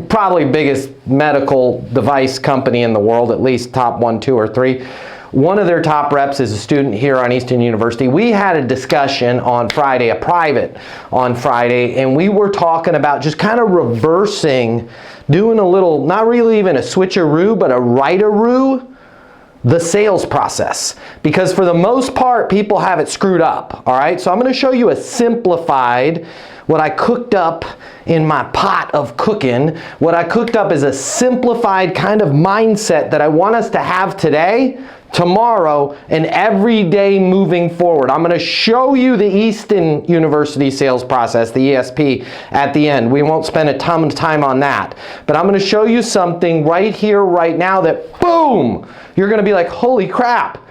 probably biggest medical device company in the world, at least top 1, 2, or 3. One of their top reps is a student here on Eastern University. We had a discussion on Friday, a private on Friday, and we were talking about just kind of reversing, doing a little, not really even a switcheroo, but a rightaroo, the sales process. Because for the most part, people have it screwed up, all right? So I'm going to show you a simplified, what I cooked up in my pot of cooking. What I cooked up is a simplified kind of mindset that I want us to have today, tomorrow, and every day moving forward. I'm going to show you the Eastern University sales process, the ESP, at the end. We won't spend a ton of time on that. But I'm going to show you something right here, right now that, boom, you're going to be like, holy crap.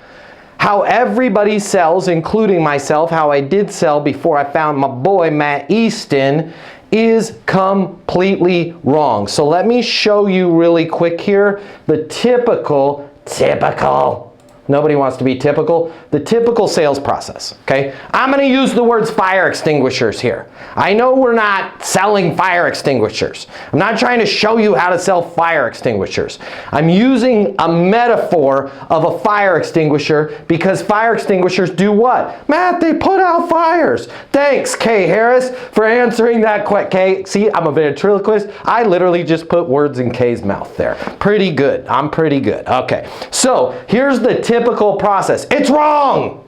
How everybody sells, including myself, how I did sell before I found my boy Matt Easton, is completely wrong. So let me show you really quick here the typical, nobody wants to be typical, the typical sales process, okay? I'm going to use the words fire extinguishers here. I know we're not selling fire extinguishers. I'm not trying to show you how to sell fire extinguishers. I'm using a metaphor of a fire extinguisher because fire extinguishers do what? Matt, they put out fires. Thanks, Kay Harris, for answering that question. Kay, see, I'm a ventriloquist. I literally just put words in Kay's mouth there. Pretty good. I'm pretty good. Okay, so here's the typical process. It's wrong!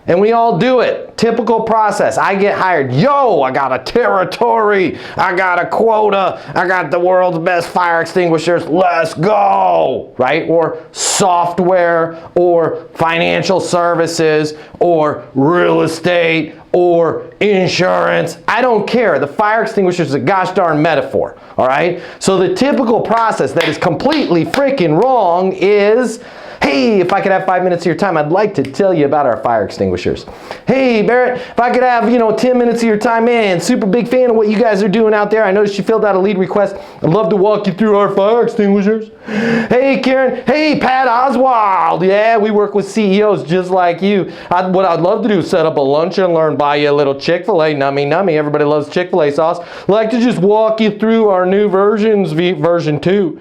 And we all do it. Typical process. I get hired. Yo, I got a territory. I got a quota. I got the world's best fire extinguishers. Let's go. Right? Or software, or financial services, or real estate, or insurance. I don't care. The fire extinguisher is a gosh darn metaphor. All right? So the typical process that is completely freaking wrong is, hey, if I could have 5 minutes of your time, I'd like to tell you about our fire extinguishers. Hey, Barrett, if I could have, 10 minutes of your time, man, super big fan of what you guys are doing out there. I noticed you filled out a lead request. I'd love to walk you through our fire extinguishers. Hey, Karen. Hey, Pat Oswald. Yeah, we work with CEOs just like you. What I'd love to do is set up a lunch and learn, buy you a little Chick-fil-A, nummy. Everybody loves Chick-fil-A sauce. I'd like to just walk you through our new versions, version 2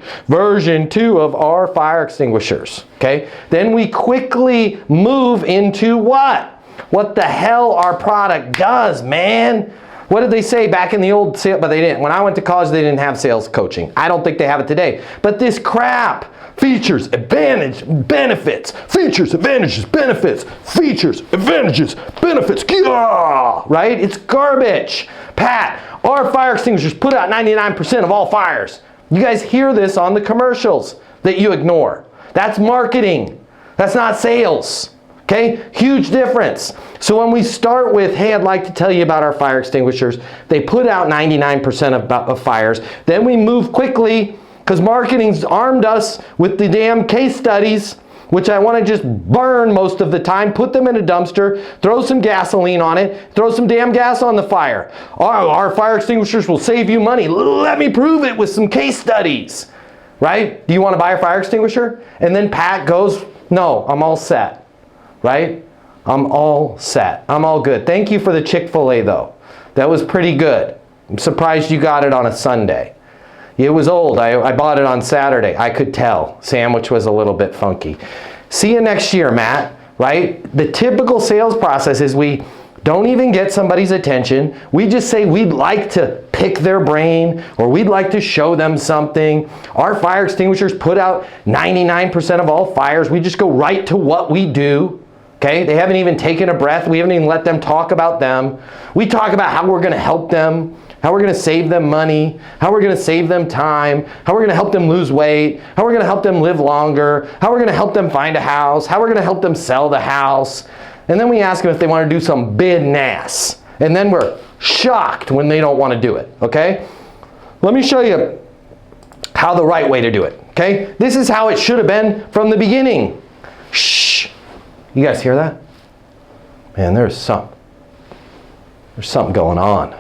of our fire extinguishers. Okay, then we quickly move into what? What the hell our product does, man. What did they say back in the old sales? But they didn't. When I went to college, they didn't have sales coaching. I don't think they have it today. But this crap, features, advantage, benefits, features, advantages, benefits, features, advantages, benefits, right? It's garbage. Pat, our fire extinguishers put out 99% of all fires. You guys hear this on the commercials that you ignore. That's marketing. That's not sales. Okay? Huge difference. So when we start with, hey, I'd like to tell you about our fire extinguishers, they put out 99% of fires. Then we move quickly because marketing's armed us with the damn case studies, which I want to just burn most of the time, put them in a dumpster, throw some gasoline on it, throw some damn gas on the fire. Our fire extinguishers will save you money. Let me prove it with some case studies. Right? Do you want to buy a fire extinguisher? And then Pat goes, no, I'm all set. Right? I'm all set. I'm all good. Thank you for the Chick-fil-A though. That was pretty good. I'm surprised you got it on a Sunday. It was old. I bought it on Saturday. I could tell. Sandwich was a little bit funky. See you next year, Matt. Right? The typical sales process is we don't even get somebody's attention. We just say we'd like to pick their brain or we'd like to show them something. Our fire extinguishers put out 99% of all fires. We just go right to what we do. Okay? They haven't even taken a breath. We haven't even let them talk about them. We talk about how we're going to help them, how we're going to save them money, how we're going to save them time, how we're going to help them lose weight, how we're going to help them live longer, how we're going to help them find a house, how we're going to help them sell the house. And then we ask them if they want to do some business. And then we're shocked when they don't want to do it, okay? Let me show you how the right way to do it, okay? This is how it should have been from the beginning. Shh. You guys hear that? Man, there's something going on,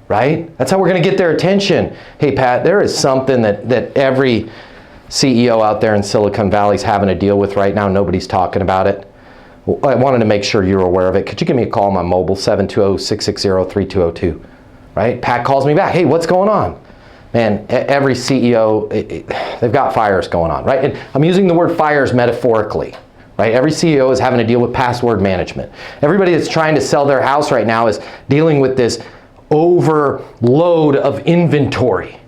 right? That's how we're going to get their attention. Hey, Pat, there is something that every CEO out there in Silicon Valley is having to deal with right now. Nobody's talking about it. I wanted to make sure you're aware of it. Could you give me a call on my mobile, 720-660-3202, right? Pat calls me back. Hey, what's going on? man, every CEO, they've got fires going on, right? And I'm using the word fires metaphorically, right? Every CEO is having to deal with password management. Everybody that's trying to sell their house right now is dealing with this overload of inventory.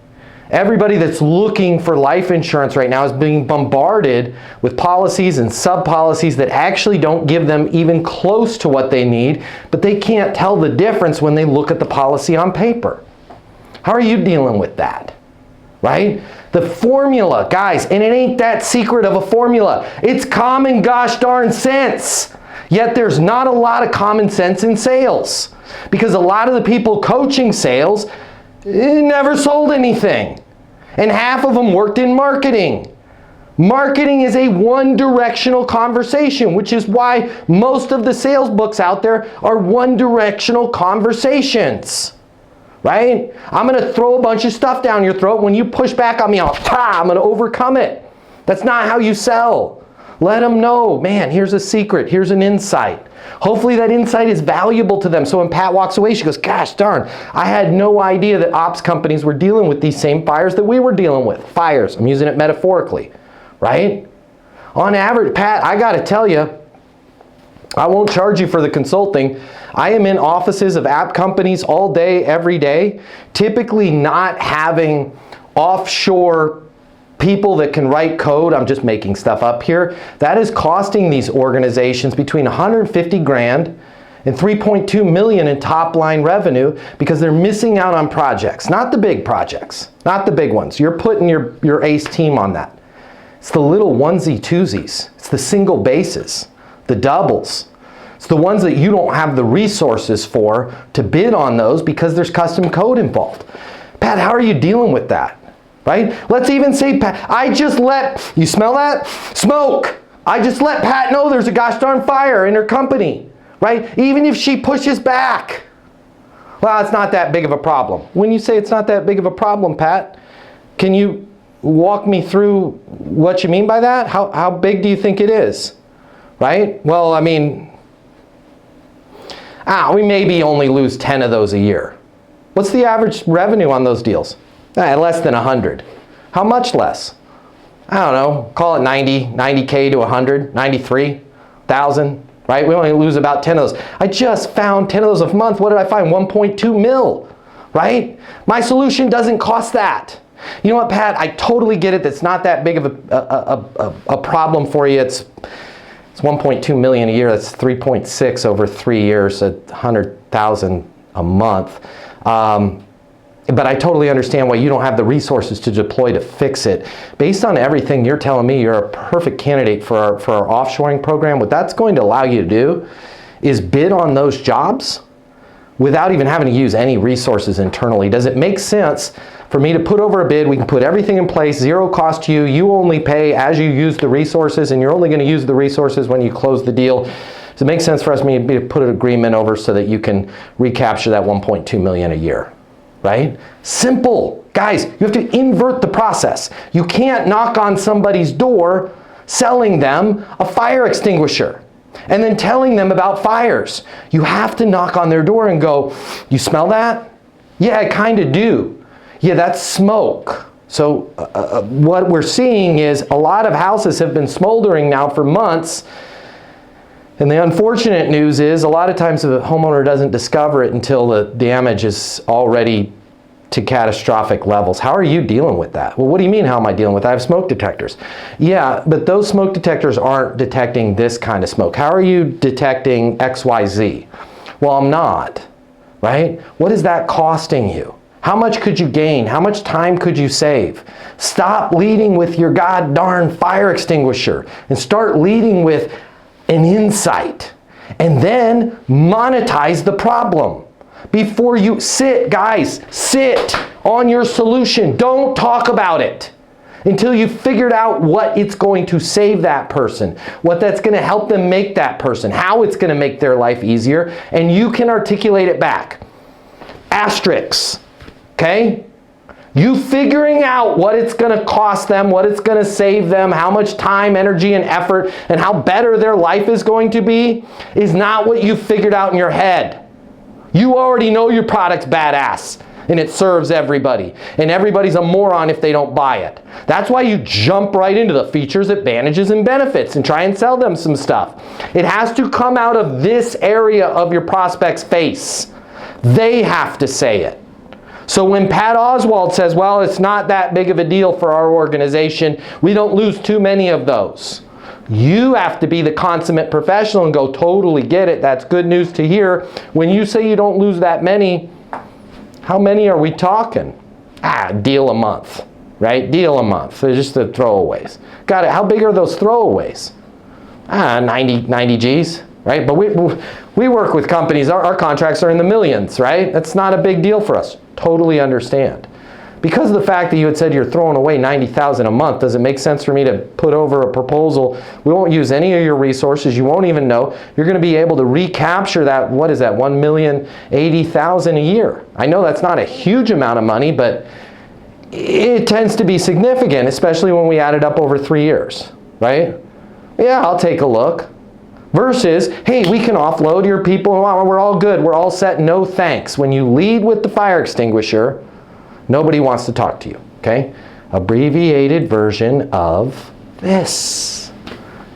Everybody that's looking for life insurance right now is being bombarded with policies and sub-policies that actually don't give them even close to what they need, but they can't tell the difference when they look at the policy on paper. How are you dealing with that, right? The formula, guys, and it ain't that secret of a formula. It's common gosh darn sense. Yet there's not a lot of common sense in sales because a lot of the people coaching sales never sold anything. And half of them worked in marketing. Marketing is a one-directional conversation, which is why most of the sales books out there are one-directional conversations. Right? I'm going to throw a bunch of stuff down your throat. When you push back on me, I'm going to overcome it. That's not how you sell. Let them know, man, here's a secret. Here's an insight. Hopefully that insight is valuable to them. So when Pat walks away, she goes, gosh darn, I had no idea that ops companies were dealing with these same fires that we were dealing with. Fires, I'm using it metaphorically, right? On average, Pat, I got to tell you, I won't charge you for the consulting. I am in offices of app companies all day, every day, typically not having offshore people that can write code. I'm just making stuff up here. That is costing these organizations between 150 grand and 3.2 million in top line revenue because they're missing out on projects, not the big projects, not the big ones. You're putting your ace team on that. It's the little onesie twosies. It's the single bases, the doubles. It's the ones that you don't have the resources for to bid on those because there's custom code involved. Pat, how are you dealing with that? Right? Let's even say, Pat, I just let, you smell that? Smoke. I just let Pat know there's a gosh darn fire in her company. Right? Even if she pushes back. Well, it's not that big of a problem. When you say it's not that big of a problem, Pat, can you walk me through what you mean by that? How big do you think it is? Right? Well, I mean, we maybe only lose 10 of those a year. What's the average revenue on those deals? Less than 100. How much less? I don't know, call it 90K to 100, 93,000, right? We only lose about 10 of those. I just found 10 of those a month. What did I find? 1.2 mil, right? My solution doesn't cost that. You know what, Pat? I totally get it. That's not that big of a problem for you. It's 1.2 million a year. That's 3.6 over 3 years, 100,000 a month. But I totally understand why you don't have the resources to deploy to fix it. Based on everything you're telling me, you're a perfect candidate for our offshoring program. What that's going to allow you to do is bid on those jobs without even having to use any resources internally. Does it make sense for me to put over a bid? We can put everything in place, zero cost to you. You only pay as you use the resources, and you're only going to use the resources when you close the deal. Does it make sense for us to put an agreement over so that you can recapture that 1.2 million a year? Right? Simple. Guys, you have to invert the process. You can't knock on somebody's door selling them a fire extinguisher and then telling them about fires. You have to knock on their door and go, you smell that? Yeah, I kind of do. Yeah, that's smoke. So what we're seeing is a lot of houses have been smoldering now for months. And the unfortunate news is a lot of times the homeowner doesn't discover it until the damage is already to catastrophic levels. How are you dealing with that? Well, what do you mean, how am I dealing with that? I have smoke detectors. Yeah, but those smoke detectors aren't detecting this kind of smoke. How are you detecting XYZ? Well, I'm not, right? What is that costing you? How much could you gain? How much time could you save? Stop leading with your god darn fire extinguisher and start leading with an insight, and then monetize the problem. Before you sit, guys, sit on your solution. Don't talk about it until you've figured out what it's going to save that person, what that's going to help them make that person, how it's going to make their life easier, and you can articulate it back. Asterisks, okay? You figuring out what it's going to cost them, what it's going to save them, how much time, energy, and effort, and how better their life is going to be is not what you figured out in your head. You already know your product's badass. and it serves everybody. And everybody's a moron if they don't buy it. That's why you jump right into the features, advantages, and benefits and try and sell them some stuff. It has to come out of this area of your prospect's face. They have to say it. So when Pat Oswald says, well, it's not that big of a deal for our organization, we don't lose too many of those. You have to be the consummate professional and go, totally get it. That's good news to hear. When you say you don't lose that many, how many are we talking? Deal a month, right? Deal a month. They're just the throwaways. Got it. How big are those throwaways? 90 G's, right? But we work with companies, our contracts are in the millions, right? That's not a big deal for us. Totally understand. Because of the fact that you had said you're throwing away $90,000 a month, does it make sense for me to put over a proposal? We won't use any of your resources. You won't even know. You're going to be able to recapture that, what is that, $1,080,000 a year. I know that's not a huge amount of money, but it tends to be significant, especially when we add it up over 3 years, right? Yeah, I'll take a look. Versus, hey, we can offload your people. We're all good. We're all set. No thanks. When you lead with the fire extinguisher, nobody wants to talk to you, okay? Abbreviated version of this,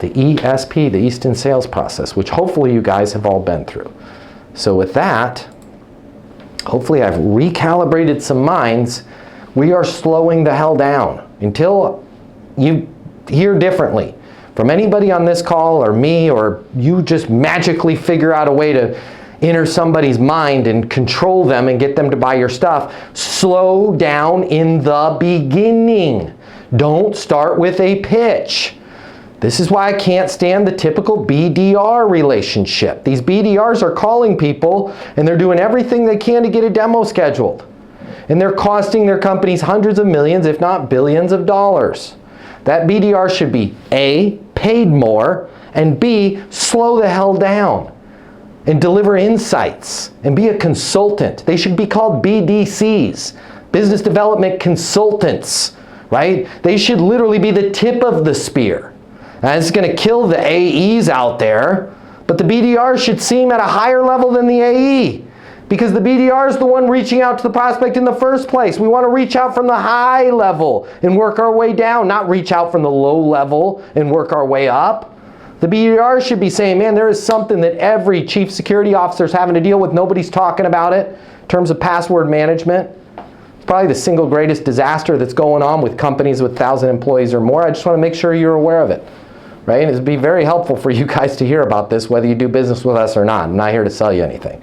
the ESP, the Easton Sales Process, which hopefully you guys have all been through. So with that, hopefully I've recalibrated some minds. We are slowing the hell down until you hear differently from anybody on this call or me, or you just magically figure out a way to enter somebody's mind and control them and get them to buy your stuff. Slow down in the beginning. Don't start with a pitch. This is why I can't stand the typical BDR relationship. These BDRs are calling people and they're doing everything they can to get a demo scheduled. And they're costing their companies hundreds of millions, if not billions of dollars. That BDR should be A, paid more, and B, slow the hell down and deliver insights and be a consultant. They should be called BDCs, business development consultants, right? They should literally be the tip of the spear. And it's going to kill the AEs out there, but the BDR should seem at a higher level than the AE, because the BDR is the one reaching out to the prospect in the first place. We want to reach out from the high level and work our way down, not reach out from the low level and work our way up. The BDR should be saying, man, there is something that every chief security officer is having to deal with. Nobody's talking about it in terms of password management. It's probably the single greatest disaster that's going on with companies with 1,000 employees or more. I just want to make sure you're aware of it, right? And it'd be very helpful for you guys to hear about this, whether you do business with us or not. I'm not here to sell you anything.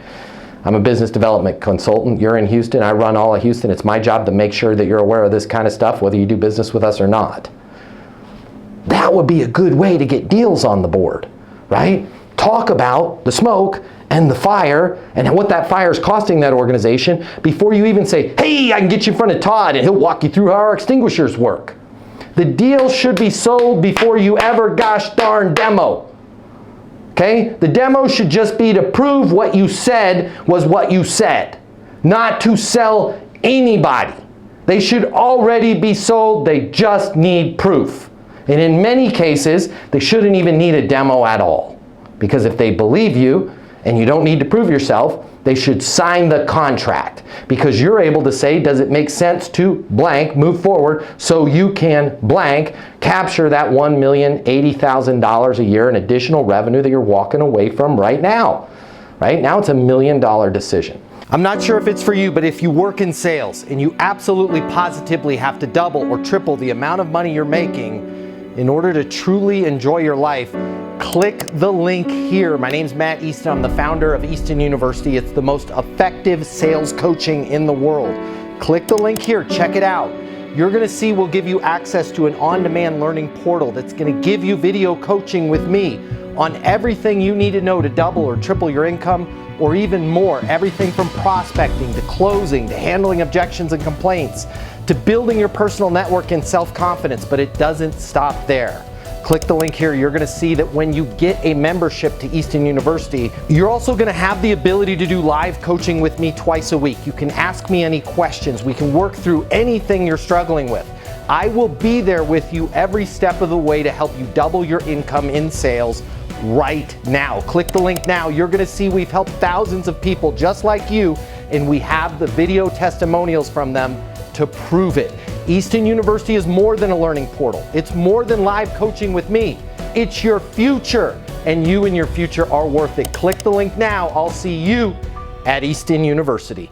I'm a business development consultant. You're in Houston. I run all of Houston. It's my job to make sure that you're aware of this kind of stuff, whether you do business with us or not. That would be a good way to get deals on the board, right? Talk about the smoke and the fire and what that fire is costing that organization before you even say, hey, I can get you in front of Todd and he'll walk you through how our extinguishers work. The deal should be sold before you ever gosh darn demo. Okay? The demo should just be to prove what you said was what you said, not to sell anybody. They should already be sold. They just need proof. And in many cases, they shouldn't even need a demo at all. Because if they believe you and you don't need to prove yourself, they should sign the contract. Because you're able to say, does it make sense to blank, move forward, so you can blank, capture that $1,080,000 a year in additional revenue that you're walking away from right now. Right now it's $1 million decision. I'm not sure if it's for you, but if you work in sales and you absolutely positively have to double or triple the amount of money you're making in order to truly enjoy your life, click the link here. My name's Matt Easton. I'm the founder of Easton University. It's the most effective sales coaching in the world. Click the link here. Check it out. You're going to see we'll give you access to an on-demand learning portal that's going to give you video coaching with me on everything you need to know to double or triple your income, or even more. Everything from prospecting to closing to handling objections and complaints to building your personal network and self-confidence. But it doesn't stop there. Click the link here. You're going to see that when you get a membership to Easton University, you're also going to have the ability to do live coaching with me twice a week. You can ask me any questions. We can work through anything you're struggling with. I will be there with you every step of the way to help you double your income in sales right now. Click the link now. You're going to see we've helped thousands of people just like you and we have the video testimonials from them to prove it. Easton University is more than a learning portal. It's more than live coaching with me. It's your future, and you and your future are worth it. Click the link now. I'll see you at Easton University.